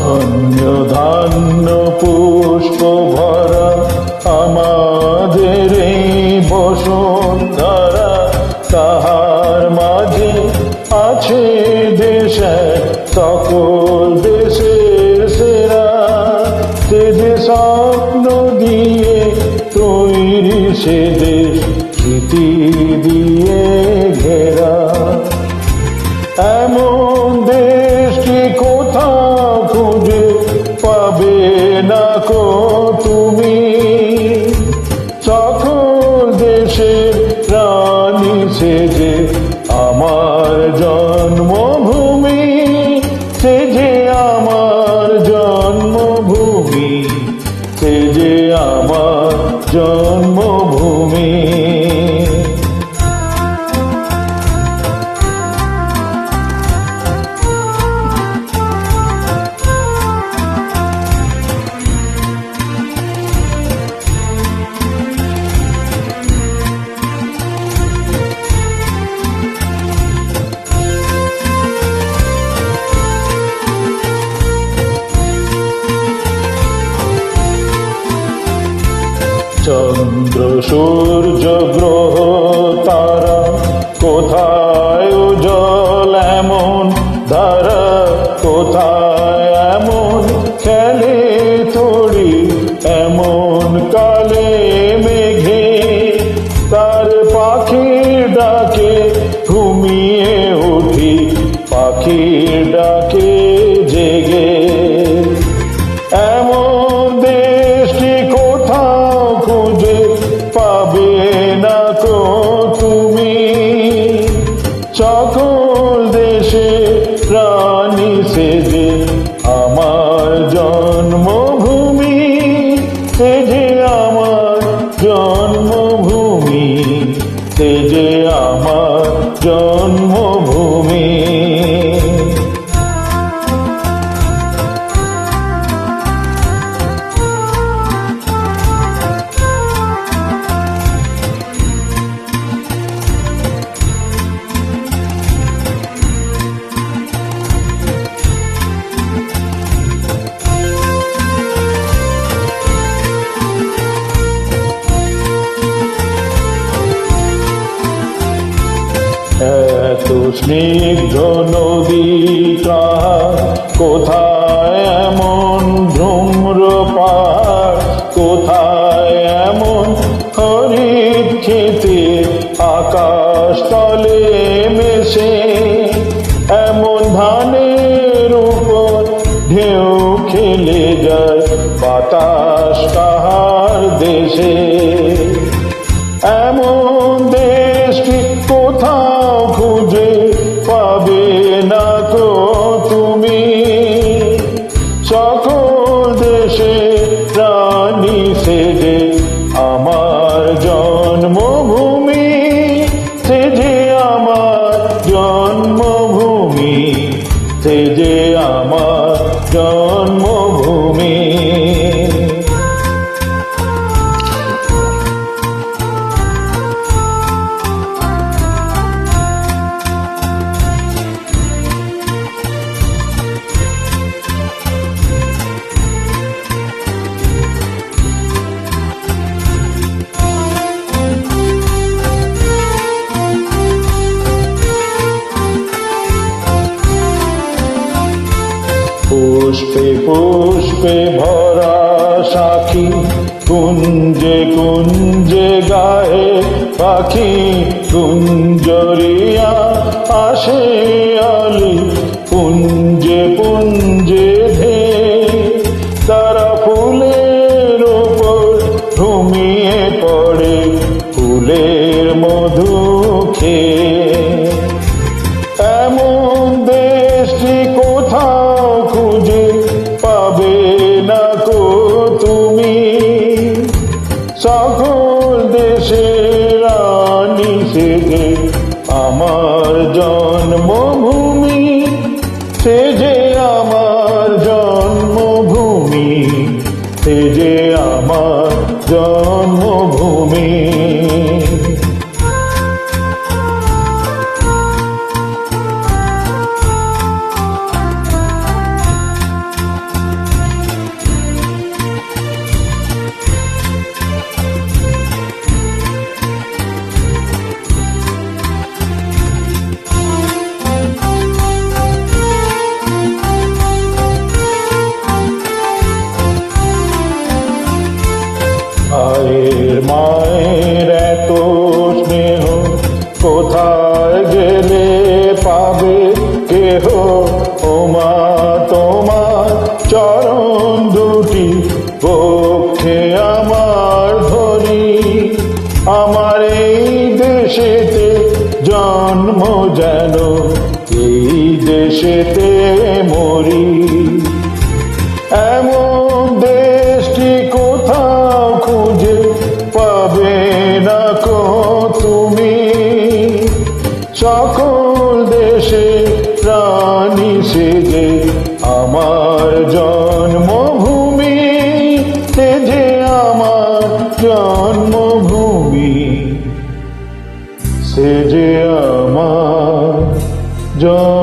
ধন্য ধান্য পুষ্প ভরা আমাদের এই বসুন্ধরা, তাহার মাঝে আছে দেশের সকল দেশের সেরা। সে যে স্বপ্ন দিয়ে তৈরি সে দেশ স্মৃতি দিয়ে ঘেরা। এমন দেশটি কোথাও খুঁজে পাবে না কো তুমি, সকল দেশের রানী সে যে আমার জন্মভূমি, সে যে আমার জন্মভূমি, সে যে আমার জন্মভূমি। চন্দ্র সূর্য গ্রহ তারা কোথায় উজ্জ্বল এমন ধারা, কোথায় এমন খেলে তড়ি এমন কালে মেঘে। তার পাখির ডাকে ঘুমিয়ে উঠি, পাখির ডাকে জেগে। এমন দেশটি কোথাও খুঁজে পাবে না কো তুমি, সকল দেশে রানী সে যে আমার জন্মভূমি, সে যে আমার জন্মভূমি, সে যে আমার জন্মভূমি। এত স্নিগ্ধ নদী কার, কোথায় এমন ধূম্র পাহাড়, কোথায় এমন হরিৎ খেতে আকাশ তলে মেশে। এমন ধানের উপর ঢেউ খেলে যায় বাতাস কাহার দেশে। এমন দেশটি কোথাও খুঁজে পাবে না কো তুমি, সকল দেশে রানী সে যে আমার জন্মভূমি, সে যে আমার জন্মভূমি, সে যে আমার জন্মভূমি। পুষ্পে পুষ্পে ভরা সাখী, কুঞ্জে কুঞ্জে গায়ে পাখি। কুঞ্জরিয়া আসে আলি পুঞ্জে পুঞ্জে ধে, তারা ফুলের ওপর ঘুমিয়ে পড়ে ফুলের মধু খেয়ে। এমন দেশটি কোথাও খুঁজে পাবে না কো তুমি, সকল দেশের রানী সে যে আমার জন্মভূমি, সে যে আমার জন্মভূমি, সে যে আমার জন্মভূমি। মায়ের এত স্নেহ কোথায় গেলে পাবে কেহ, ও মা তোমার চরণ দুটি পক্ষে আমার ধরি। আমার এই দেশেতে জন্ম যেন এই দেশেতে মরি। এমন দেশটি কোথাও খুঁজে পাবে না কো তুমি। সকল দেশে প্রাণী সেজে আমার জন্মভূমি, সেজে আমার জন্মভূমি, সেজে আমার জন্মভূমি।